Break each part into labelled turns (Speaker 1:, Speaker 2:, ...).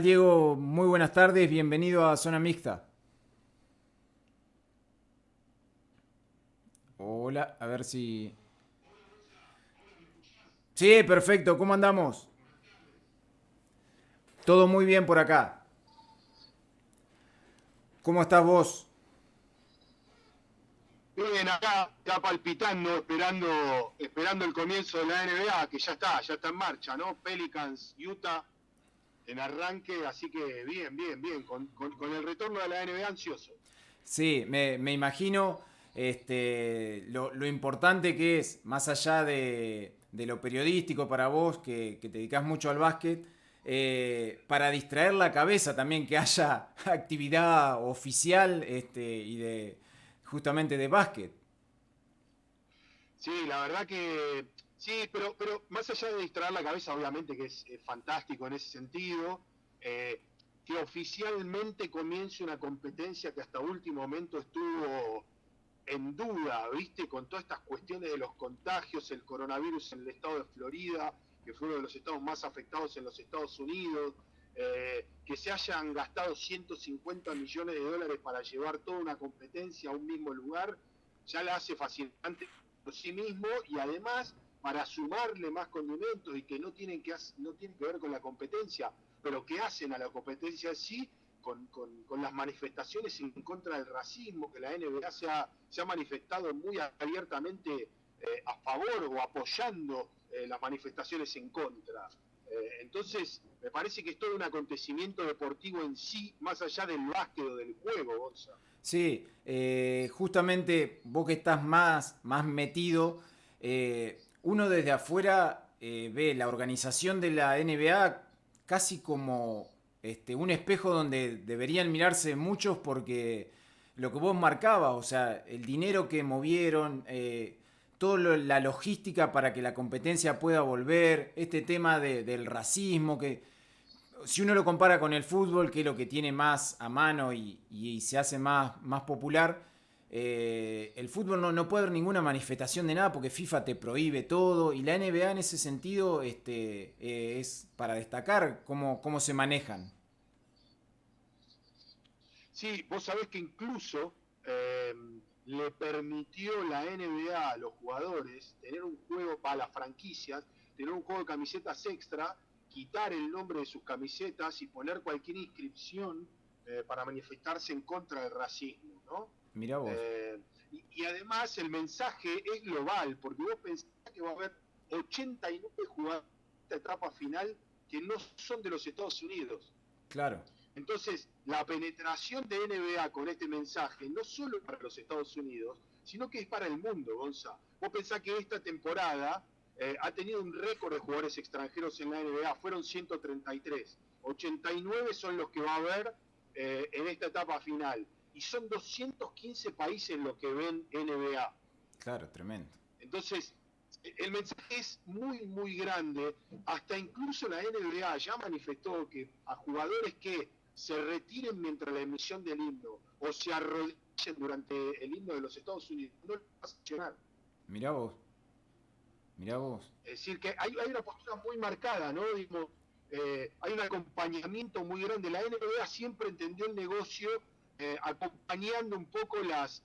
Speaker 1: Diego, muy buenas tardes, bienvenido a Zona Mixta. Hola, a ver si... Sí, perfecto, ¿cómo andamos? Todo muy bien por acá. ¿Cómo estás vos?
Speaker 2: Bien, acá ya palpitando, esperando el comienzo de la NBA, que ya está en marcha, ¿no? Pelicans, Utah en arranque, así que bien, con el retorno de la NBA ansioso.
Speaker 1: Sí, me imagino lo importante que es, más allá de lo periodístico para vos, que te dedicás mucho al básquet, para distraer la cabeza también que haya actividad oficial y de justamente de básquet.
Speaker 2: Sí, la verdad que sí, pero más allá de distraer la cabeza, obviamente que es fantástico en ese sentido, eh, que oficialmente comience una competencia que hasta último momento estuvo en duda, ¿viste? Con todas estas cuestiones de los contagios, el coronavirus en el estado de Florida, que fue uno de los estados más afectados en los Estados Unidos, que se hayan gastado 150 millones de dólares para llevar toda una competencia a un mismo lugar, ya la hace fascinante por sí mismo y además para sumarle más condimentos y que no tienen que ver con la competencia, pero que hacen a la competencia sí con las manifestaciones en contra del racismo, que la NBA se ha manifestado muy abiertamente a favor o apoyando las manifestaciones en contra. Entonces, me parece que es todo un acontecimiento deportivo en sí, más allá del básquet o del juego, Gonza.
Speaker 1: Sí, justamente vos que estás más metido, uno desde afuera ve la organización de la NBA casi como un espejo donde deberían mirarse muchos porque lo que vos marcabas, o sea, el dinero que movieron, toda la logística para que la competencia pueda volver, este tema del racismo que si uno lo compara con el fútbol, que es lo que tiene más a mano y se hace más popular, el fútbol no puede haber ninguna manifestación de nada porque FIFA te prohíbe todo y la NBA en ese sentido es para destacar cómo se manejan.
Speaker 2: Sí, vos sabés que incluso eh, le permitió la NBA a los jugadores tener un juego para las franquicias, tener un juego de camisetas extra, quitar el nombre de sus camisetas y poner cualquier inscripción para manifestarse en contra del racismo, ¿no?
Speaker 1: Mirá vos.
Speaker 2: Y además el mensaje es global, porque vos pensás que va a haber 89 jugadores de esta etapa final que no son de los Estados Unidos.
Speaker 1: Claro.
Speaker 2: Entonces, la penetración de NBA con este mensaje no solo para los Estados Unidos, sino que es para el mundo, Gonza. Vos pensás que esta temporada ha tenido un récord de jugadores extranjeros en la NBA, fueron 133. 89 son los que va a haber en esta etapa final. Y son 215 países los que ven NBA.
Speaker 1: Claro, tremendo.
Speaker 2: Entonces, el mensaje es muy grande. Hasta incluso la NBA ya manifestó que a jugadores que se retiren mientras la emisión del himno o se arrodillen durante el himno de los Estados Unidos no les va a sancionar.
Speaker 1: Mirá vos. Mirá vos.
Speaker 2: Es decir, que hay una postura muy marcada, ¿no? Digo, hay un acompañamiento muy grande. La NBA siempre entendió el negocio acompañando un poco las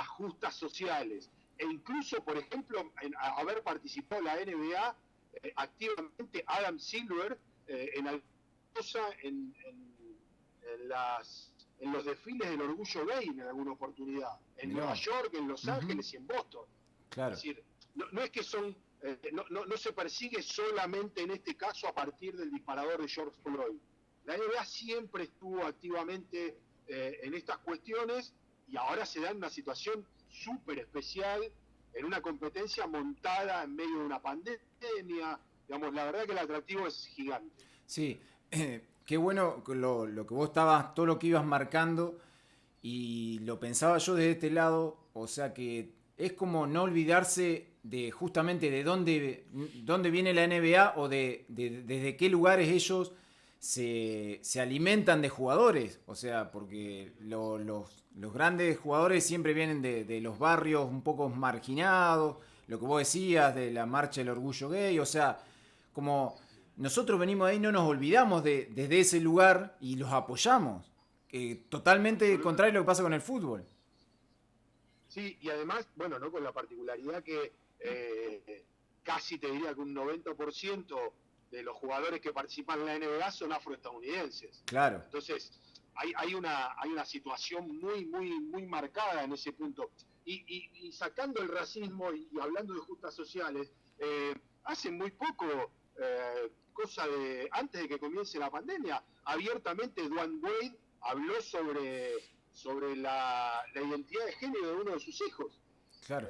Speaker 2: justas sociales. E incluso, por ejemplo, haber participado la NBA activamente Adam Silver en alguna cosa en los desfiles del orgullo gay en alguna oportunidad, en
Speaker 1: Mirá
Speaker 2: Nueva
Speaker 1: vos.
Speaker 2: York, en Los
Speaker 1: Ujú.
Speaker 2: Ángeles y en Boston. Es
Speaker 1: Claro.
Speaker 2: decir, no es que son, no se persigue solamente en este caso a partir del disparador de George Floyd. La NBA siempre estuvo activamente en estas cuestiones y ahora se da en una situación súper especial, en una competencia montada en medio de una pandemia. Digamos, la verdad que el atractivo es gigante.
Speaker 1: Sí, qué bueno lo que vos estabas, todo lo que ibas marcando y lo pensaba yo desde este lado, o sea que es como no olvidarse de justamente de dónde viene la NBA o desde qué lugares ellos se alimentan de jugadores, o sea, porque los grandes jugadores siempre vienen de los barrios un poco marginados, lo que vos decías de la marcha del orgullo gay, o sea, como nosotros venimos ahí, no nos olvidamos desde ese lugar y los apoyamos. Totalmente contrario a lo que pasa con el fútbol.
Speaker 2: Sí, y además, bueno, ¿no? Con la particularidad que casi te diría que un 90% de los jugadores que participan en la NBA son afroestadounidenses.
Speaker 1: Claro.
Speaker 2: Entonces, hay una situación muy marcada en ese punto. Y sacando el racismo y hablando de justas sociales, hace muy poco, antes de que comience la pandemia, abiertamente Dwayne Wade habló sobre la identidad de género de uno de sus hijos.
Speaker 1: Claro.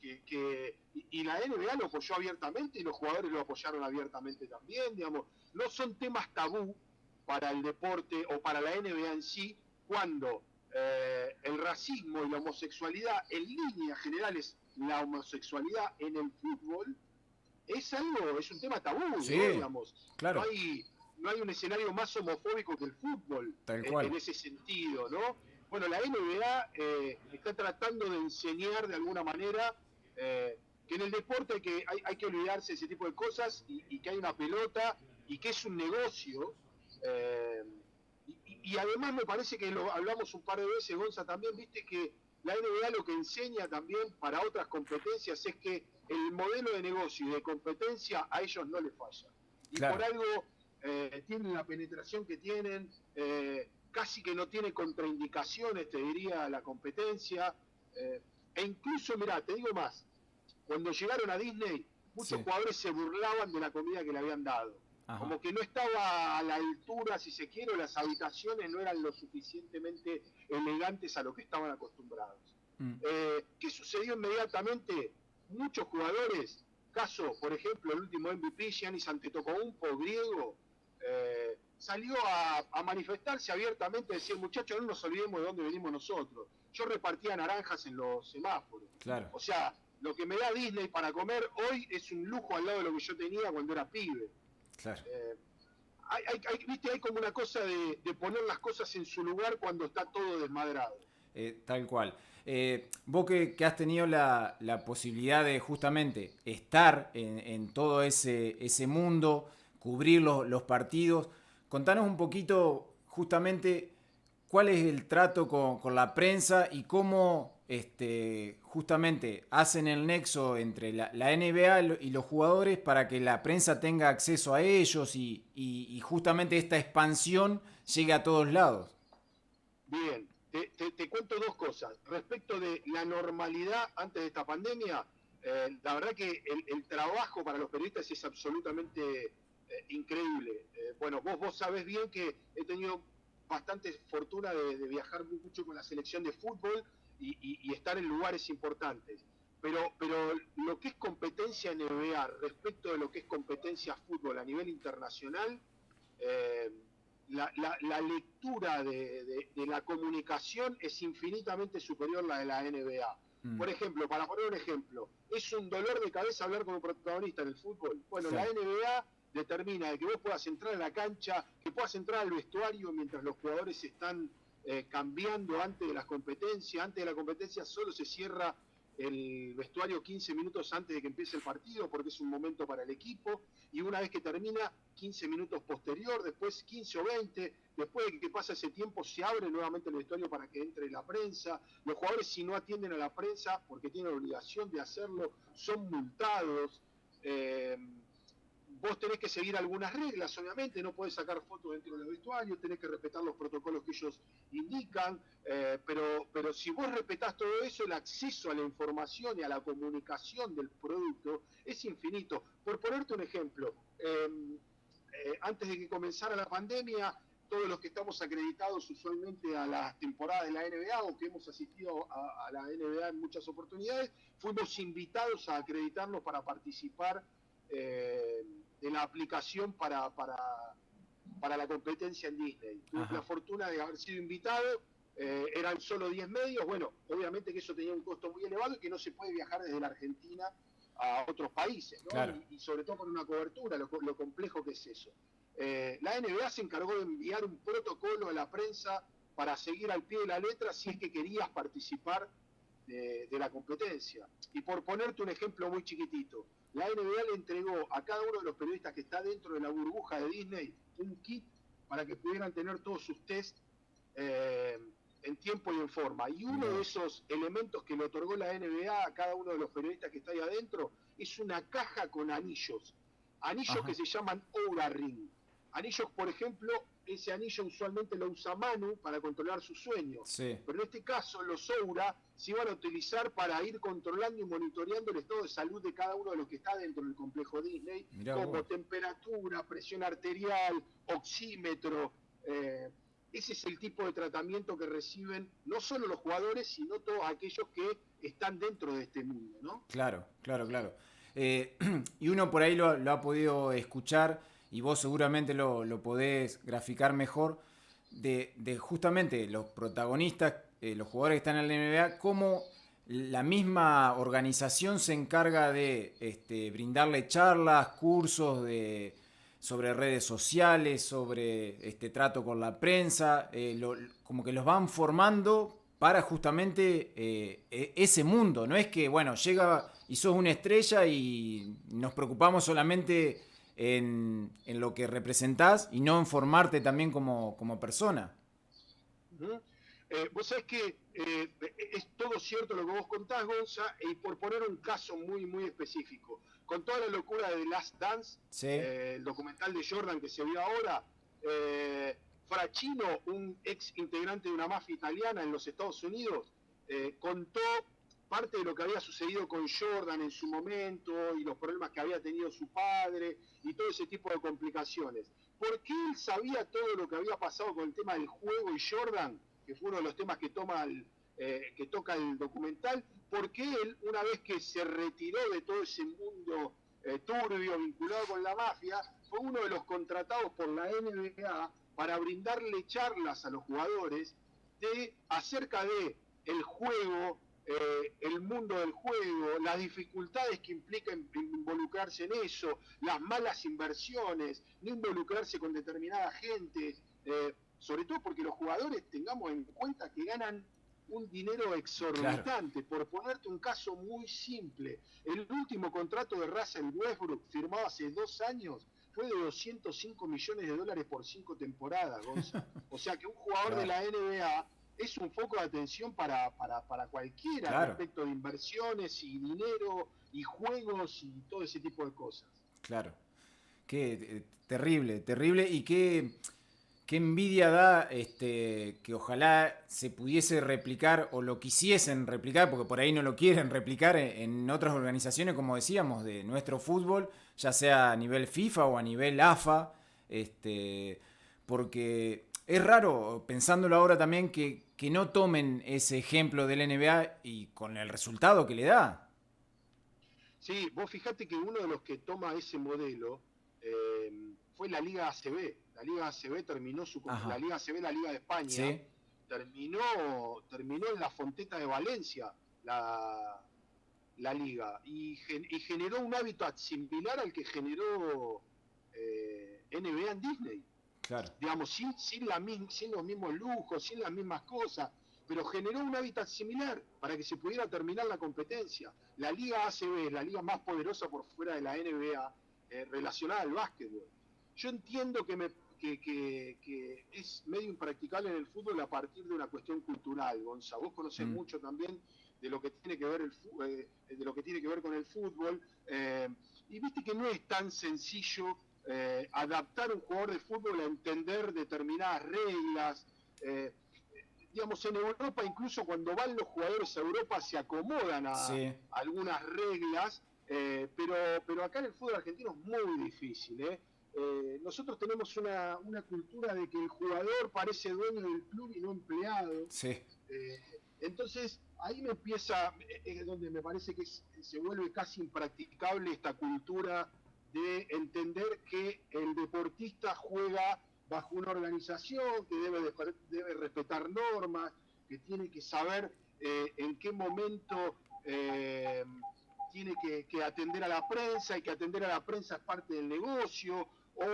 Speaker 2: Y la NBA lo apoyó abiertamente y los jugadores lo apoyaron abiertamente también, digamos. No son temas tabú para el deporte o para la NBA en sí, cuando el racismo y la homosexualidad, en líneas generales, la homosexualidad en el fútbol, es un tema tabú,
Speaker 1: sí,
Speaker 2: ¿no? Digamos.
Speaker 1: Claro.
Speaker 2: No hay un escenario más homofóbico que el fútbol en ese sentido, ¿no? Bueno, la NBA está tratando de enseñar de alguna manera que en el deporte hay que olvidarse de ese tipo de cosas y que hay una pelota y que es un negocio. Y además me parece que lo hablamos un par de veces, Gonza, también, viste que la NBA lo que enseña también para otras competencias es que el modelo de negocio y de competencia a ellos no les falla. Y claro, por algo tienen la penetración que tienen, casi que no tiene contraindicaciones, te diría, la competencia. E incluso, mirá, te digo más, cuando llegaron a Disney, muchos jugadores se burlaban de la comida que le habían dado. Ajá. Como que no estaba a la altura, si se quiere, o las habitaciones no eran lo suficientemente elegantes a lo que estaban acostumbrados. ¿Qué sucedió inmediatamente? Muchos jugadores, caso, por ejemplo, el último MVP, Giannis Antetokounmpo, griego, salió a manifestarse abiertamente, decir, muchachos, no nos olvidemos de dónde venimos nosotros. Yo repartía naranjas en los semáforos. Claro. O sea, lo que me da Disney para comer hoy es un lujo al lado de lo que yo tenía cuando era pibe. Claro. ¿Viste? Hay como una cosa de poner las cosas en su lugar cuando está todo desmadrado.
Speaker 1: Tal cual. Vos que has tenido la posibilidad de justamente estar en todo ese mundo, cubrir los partidos, contanos un poquito justamente cuál es el trato con la prensa y cómo justamente hacen el nexo entre la NBA y los jugadores para que la prensa tenga acceso a ellos y justamente esta expansión llegue a todos lados.
Speaker 2: Bien, te cuento dos cosas. Respecto de la normalidad antes de esta pandemia, la verdad que el trabajo para los periodistas es absolutamente increíble. Bueno, vos sabés bien que he tenido bastante fortuna de viajar mucho con la selección de fútbol y estar en lugares importantes. Pero lo que es competencia NBA respecto de lo que es competencia fútbol a nivel internacional, la lectura de la comunicación es infinitamente superior a la de la NBA. Por ejemplo, para poner un ejemplo, es un dolor de cabeza hablar con un protagonista en el fútbol. Bueno, sí. La NBA determina de que vos puedas entrar a la cancha, que puedas entrar al vestuario mientras los jugadores están cambiando antes de las competencias. Antes de la competencia solo se cierra el vestuario 15 minutos antes de que empiece el partido porque es un momento para el equipo, y una vez que termina 15 minutos posterior, después 15 o 20, después de que pasa ese tiempo se abre nuevamente el vestuario para que entre la prensa. Los jugadores, si no atienden a la prensa porque tienen la obligación de hacerlo, son multados. Vos tenés que seguir algunas reglas, obviamente, no podés sacar fotos dentro del vestuario, tenés que respetar los protocolos que ellos indican, pero si vos respetás todo eso, el acceso a la información y a la comunicación del producto es infinito. Por ponerte un ejemplo, antes de que comenzara la pandemia, todos los que estamos acreditados usualmente a las temporadas de la NBA o que hemos asistido a la NBA en muchas oportunidades, fuimos invitados a acreditarnos para participar de la aplicación para la competencia en Disney. Tuve la fortuna de haber sido invitado, eran solo 10 medios, bueno, obviamente que eso tenía un costo muy elevado y que no se puede viajar desde la Argentina a otros países, ¿no? Claro. Y sobre todo con una cobertura, lo complejo que es eso. La NBA se encargó de enviar un protocolo a la prensa para seguir al pie de la letra si es que querías participar de la competencia. Y por ponerte un ejemplo muy chiquitito, la NBA le entregó a cada uno de los periodistas que está dentro de la burbuja de Disney un kit para que pudieran tener todos sus test eh, en tiempo y en forma. Y uno de esos elementos que le otorgó la NBA a cada uno de los periodistas que está ahí adentro es una caja con anillos. Anillos que se llaman Oura Ring. Anillos, por ejemplo, ese anillo usualmente lo usa Manu para controlar sus sueños.
Speaker 1: Sí.
Speaker 2: Pero en este caso los Oura se iban a utilizar para ir controlando y monitoreando el estado de salud de cada uno de los que está dentro del complejo Disney, como temperatura, presión arterial, oxímetro. Ese es el tipo de tratamiento que reciben no solo los jugadores, sino todos aquellos que están dentro de este mundo, ¿no?
Speaker 1: Claro. Y uno por ahí lo ha podido escuchar, y vos seguramente lo podés graficar mejor, de justamente los protagonistas, los jugadores que están en la NBA, cómo la misma organización se encarga de brindarle charlas, cursos sobre redes sociales, sobre trato con la prensa, como que los van formando para justamente ese mundo. No es que, bueno, llega y sos una estrella y nos preocupamos solamente en lo que representás y no en formarte también como persona.
Speaker 2: Vos sabés que es todo cierto lo que vos contás, Gonza, y por poner un caso muy, muy específico, con toda la locura de The Last Dance,
Speaker 1: Sí.
Speaker 2: El documental de Jordan que se vio ahora, Fraccino, un ex integrante de una mafia italiana en los Estados Unidos, contó parte de lo que había sucedido con Jordan en su momento y los problemas que había tenido su padre y todo ese tipo de complicaciones. ¿Por qué él sabía todo lo que había pasado con el tema del juego y Jordan, que fue uno de los temas que toca el documental? Porque él, una vez que se retiró de todo ese mundo turbio vinculado con la mafia, fue uno de los contratados por la NBA para brindarle charlas a los jugadores acerca de el juego, el mundo del juego, las dificultades que implica involucrarse en eso, las malas inversiones, no involucrarse con determinada gente, sobre todo porque los jugadores, tengamos en cuenta que ganan un dinero exorbitante. Claro. Por ponerte un caso muy simple, el último contrato de Russell Westbrook, firmado hace 2 años, fue de $205 millones por 5 temporadas, Gonza. O sea que un jugador de la NBA es un foco de atención para cualquiera, respecto de inversiones y dinero y juegos y todo ese tipo de cosas.
Speaker 1: Claro. Qué terrible. Y qué envidia da que ojalá se pudiese replicar o lo quisiesen replicar, porque por ahí no lo quieren replicar en otras organizaciones, como decíamos, de nuestro fútbol, ya sea a nivel FIFA o a nivel AFA, porque es raro, pensándolo ahora también, que no tomen ese ejemplo del NBA y con el resultado que le da.
Speaker 2: Sí, vos fijate que uno de los que toma ese modelo fue la Liga ACB. La Liga ACB terminó la Liga ACB, la Liga de España, ¿sí? terminó en la Fonteta de Valencia la liga y generó un hábitat similar al que generó NBA en Disney.
Speaker 1: Claro.
Speaker 2: Digamos, sin los mismos lujos, sin las mismas cosas, pero generó un hábitat similar para que se pudiera terminar la competencia. La Liga ACB es la liga más poderosa por fuera de la NBA relacionada al básquetbol. Yo entiendo que es medio impracticable en el fútbol a partir de una cuestión cultural, Gonza. Vos conocés mucho también de lo que tiene que ver de lo que tiene que ver con el fútbol, y viste que no es tan sencillo adaptar un jugador de fútbol a entender determinadas reglas. Digamos, en Europa, incluso cuando van los jugadores a Europa, se acomodan a algunas reglas, pero acá en el fútbol argentino es muy difícil. Nosotros tenemos una cultura de que el jugador parece dueño del club y no empleado.
Speaker 1: Sí.
Speaker 2: Entonces, ahí es donde me parece que se vuelve casi impracticable esta cultura de entender que el deportista juega bajo una organización, que debe respetar normas, que tiene que saber en qué momento tiene que atender a la prensa, y que atender a la prensa es parte del negocio, o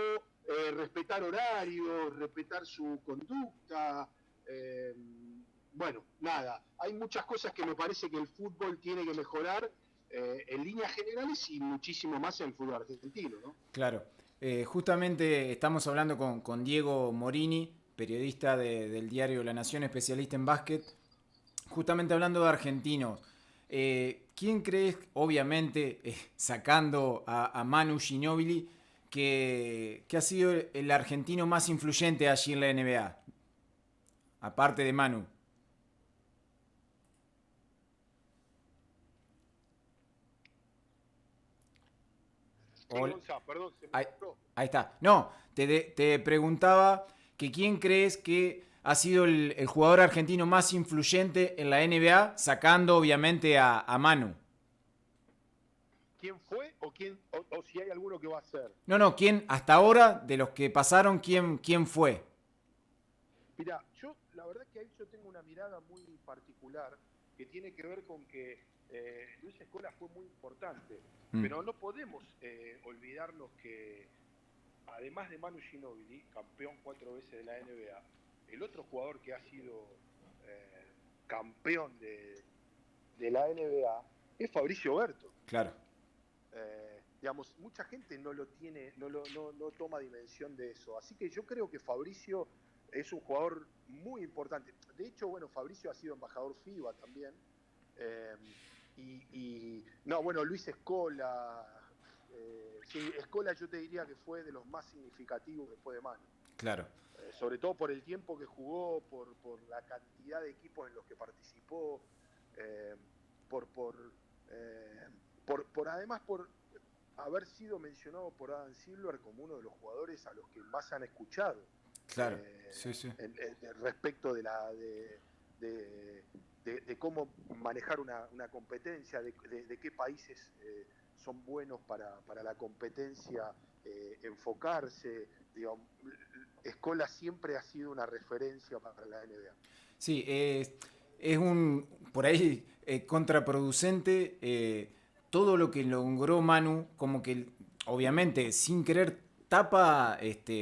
Speaker 2: respetar horarios, respetar su conducta. bueno, nada, hay muchas cosas que me parece que el fútbol tiene que mejorar en líneas generales y muchísimo más en el fútbol argentino, ¿no?
Speaker 1: Claro. Justamente estamos hablando con Diego Morini, periodista del diario La Nación, especialista en básquet. Justamente hablando de argentinos, ¿quién crees, obviamente, sacando a Manu Ginóbili, que ha sido el argentino más influyente allí en la NBA? Aparte de Manu.
Speaker 2: Sí,
Speaker 1: Hola.
Speaker 2: Gonzalo, perdón, se me
Speaker 1: Ahí,
Speaker 2: cortó.
Speaker 1: ahí está. No, te preguntaba que quién crees que ha sido el jugador argentino más influyente en la NBA, sacando obviamente a Manu.
Speaker 2: ¿Quién fue o si hay alguno que va a ser?
Speaker 1: No, no, quién hasta ahora, de los que pasaron, quién fue.
Speaker 2: Mira, yo la verdad que ahí yo tengo una mirada muy particular que tiene que ver con que Luis Escola fue muy importante,
Speaker 1: Mm,
Speaker 2: pero no podemos olvidarnos que además de Manu Ginóbili, campeón 4 veces de la NBA, el otro jugador que ha sido campeón de la NBA es Fabricio Berto.
Speaker 1: claro,
Speaker 2: Digamos, mucha gente no lo tiene, no toma dimensión de eso. Así que yo creo que Fabricio es un jugador muy importante. De hecho, bueno, Fabricio ha sido embajador FIBA también. Eh, no, bueno, Luis Escola. Sí, Escola yo te diría que fue de los más significativos después de Manu.
Speaker 1: claro.
Speaker 2: Sobre todo por el tiempo que jugó, por la cantidad de equipos en los que participó, eh, por, por, además por haber sido mencionado por Adam Silver como uno de los jugadores a los que más han escuchado
Speaker 1: Claro, sí, sí.
Speaker 2: respecto de cómo manejar una competencia, de qué países son buenos para la competencia, enfocarse. Digamos, Escola siempre ha sido una referencia para la NBA.
Speaker 1: Sí, es un, por ahí, contraproducente todo lo que logró Manu, como que obviamente sin querer tapa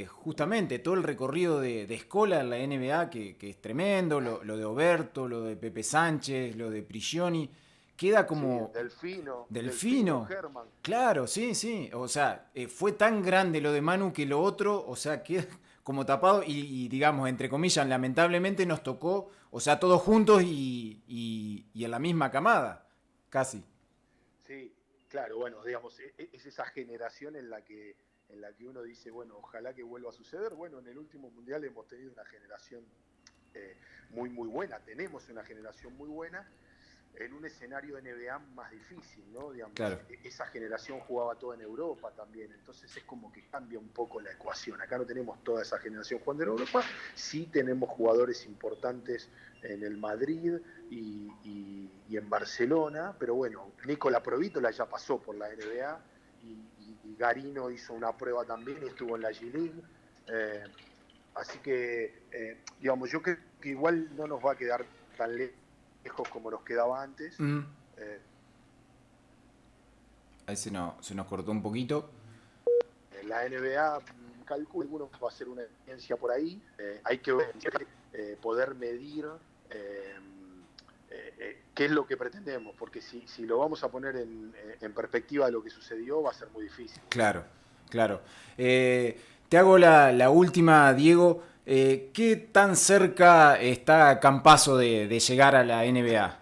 Speaker 1: justamente todo el recorrido de Escola en la NBA, que es tremendo, lo de Oberto, lo de Pepe Sánchez, lo de Prigioni, queda
Speaker 2: Sí,
Speaker 1: como
Speaker 2: Delfino
Speaker 1: Delfino.
Speaker 2: Herman.
Speaker 1: Claro, sí, sí. O sea, fue tan grande lo de Manu que lo otro, o sea, queda como tapado digamos, entre comillas, lamentablemente nos tocó, o sea, todos juntos y en la misma camada, casi.
Speaker 2: Sí, claro, bueno, digamos, es esa generación en la que uno dice, bueno, ojalá que vuelva a suceder. Bueno, en el último mundial hemos tenido una generación muy buena, tenemos una generación muy buena en un escenario NBA más difícil, ¿no? Digamos,
Speaker 1: Claro,
Speaker 2: esa generación jugaba toda en Europa también, entonces es como que cambia un poco la ecuación. Acá no tenemos toda esa generación jugando en Europa, sí tenemos jugadores importantes en el Madrid y en Barcelona, pero bueno, Nicola Provítola ya pasó por la NBA y Garino hizo una prueba también y estuvo en la G-League. Así que, digamos, yo creo que igual no nos va a quedar tan lejos como nos quedaba antes.
Speaker 1: mm,
Speaker 2: Eh,
Speaker 1: ahí se nos cortó un poquito.
Speaker 2: la NBA, calculo, algunos va a ser una experiencia por ahí. Hay que ver, poder medir eh, qué es lo que pretendemos, porque si lo vamos a poner en perspectiva de lo que sucedió, va a ser muy difícil.
Speaker 1: Claro, claro. Te hago la última, Diego. ¿Qué tan cerca está Campazzo de llegar a la NBA?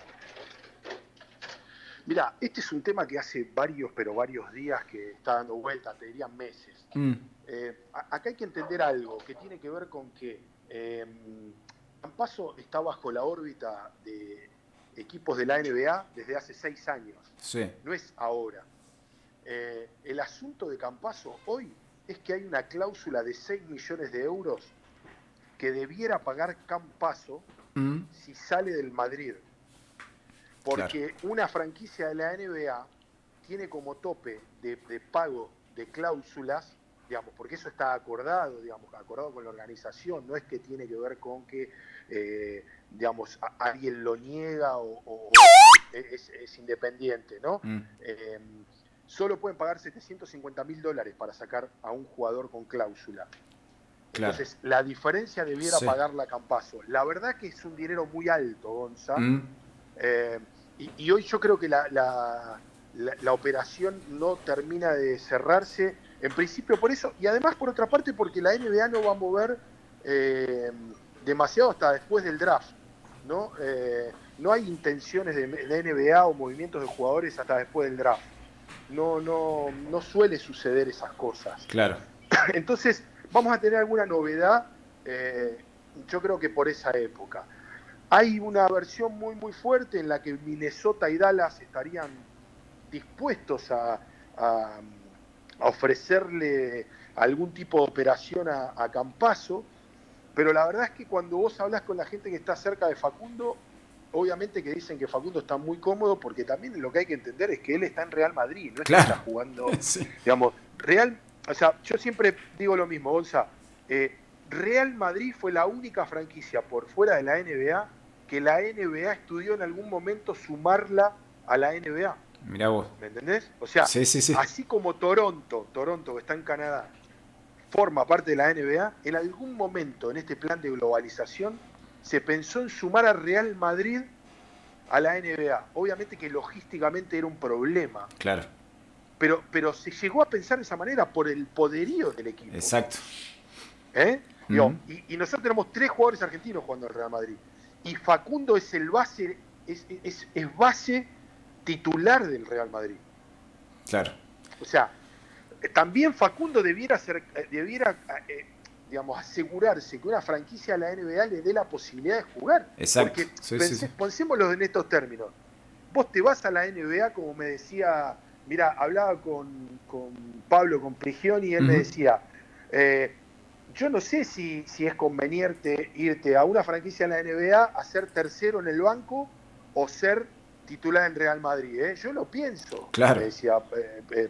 Speaker 2: Mira, este es un tema que hace varios días que está dando vueltas, te diría meses.
Speaker 1: Mm,
Speaker 2: Acá hay que entender algo que tiene que ver con que Campazzo está bajo la órbita de equipos de la NBA desde hace 6 años,
Speaker 1: sí,
Speaker 2: no es ahora. El asunto de Campazzo hoy es que hay una cláusula de 6 millones de euros que debiera pagar Campazzo
Speaker 1: mm,
Speaker 2: si sale del Madrid.
Speaker 1: claro,
Speaker 2: Porque una franquicia de la NBA tiene como tope de pago de cláusulas, digamos, porque eso está acordado, digamos, acordado con la organización, no es que tiene que ver con que, digamos, alguien lo niega o es independiente, ¿no?
Speaker 1: mm,
Speaker 2: Eh, Solo pueden pagar $750.000 para sacar a un jugador con cláusula.
Speaker 1: Claro.
Speaker 2: Entonces, la diferencia debiera pagarla a Campazzo. La verdad que es un dinero muy alto, Gonza. Y hoy yo creo que la operación no termina de cerrarse, en principio por eso, y además por otra parte porque la NBA no va a mover demasiado hasta después del draft, ¿no? No hay intenciones de NBA o movimientos de jugadores hasta después del draft. No suele suceder esas cosas.
Speaker 1: Claro.
Speaker 2: Entonces, vamos a tener alguna novedad, yo creo que por esa época. Hay una versión muy muy fuerte en la que Minnesota y Dallas estarían dispuestos a ofrecerle algún tipo de operación a Campazzo, pero la verdad es que cuando vos hablas con la gente que está cerca de Facundo, obviamente que dicen que Facundo está muy cómodo, porque también lo que hay que entender es que él está en Real Madrid, no es que está jugando, digamos, o sea, yo siempre digo lo mismo, Gonza, Real Madrid fue la única franquicia por fuera de la NBA que la NBA estudió en algún momento sumarla a la NBA.
Speaker 1: Mirá vos.
Speaker 2: ¿Me entendés? O sea, así como Toronto, que está en Canadá, forma parte de la NBA, en algún momento en este plan de globalización se pensó en sumar a Real Madrid a la NBA. Obviamente que logísticamente era un problema.
Speaker 1: Claro.
Speaker 2: Pero se llegó a pensar de esa manera por el poderío del equipo.
Speaker 1: Exacto.
Speaker 2: Y nosotros tenemos 3 jugadores argentinos jugando al Real Madrid. Y Facundo es el base, es base titular del Real Madrid.
Speaker 1: Claro.
Speaker 2: O sea, también Facundo debiera digamos, asegurarse que una franquicia de la NBA le dé la posibilidad de jugar.
Speaker 1: Exacto.
Speaker 2: Porque pensémoslo en estos términos. Vos te vas a la NBA, como me decía, mira, hablaba con Pablo, con Prigioni, y él me decía, yo no sé si es conveniente irte a una franquicia en la NBA a ser tercero en el banco o ser titular en Real Madrid. Yo lo pienso,
Speaker 1: claro.
Speaker 2: Me decía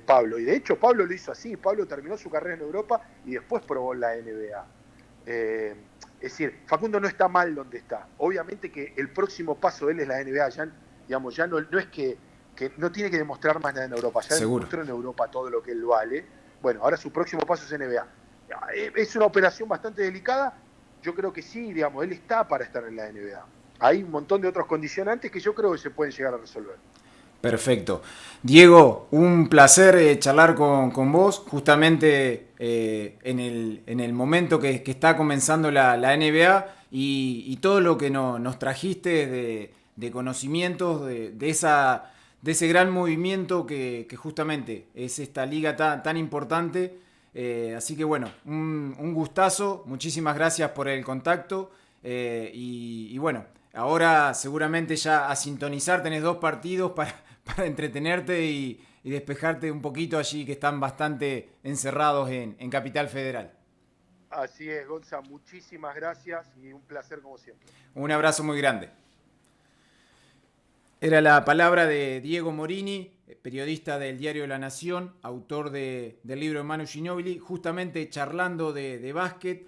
Speaker 2: Pablo. Y de hecho Pablo lo hizo así. Pablo terminó su carrera en Europa y después probó en la NBA. Es decir, Facundo no está mal donde está. Obviamente que el próximo paso de él es la NBA. Ya no es que no tiene que demostrar más nada en Europa. Ya demostró en Europa todo lo que él vale. Bueno, ahora su próximo paso es NBA. Es una operación bastante delicada. Yo creo que sí, digamos, él está para estar en la NBA. Hay un montón de otros condicionantes que yo creo que se pueden llegar a resolver.
Speaker 1: Perfecto. Diego, un placer charlar con vos, justamente en el momento que está comenzando la NBA y todo lo que nos trajiste de conocimientos de ese gran movimiento que justamente es esta liga tan importante. Así que bueno, un gustazo, muchísimas gracias por el contacto y bueno, ahora seguramente ya a sintonizar tenés 2 partidos para entretenerte y despejarte un poquito allí que están bastante encerrados en Capital Federal.
Speaker 2: Así es, Gonza, muchísimas gracias y un placer como siempre.
Speaker 1: Un abrazo muy grande. Era la palabra de Diego Morini, periodista del diario La Nación, autor del libro de Manu Ginóbili, justamente charlando de básquet.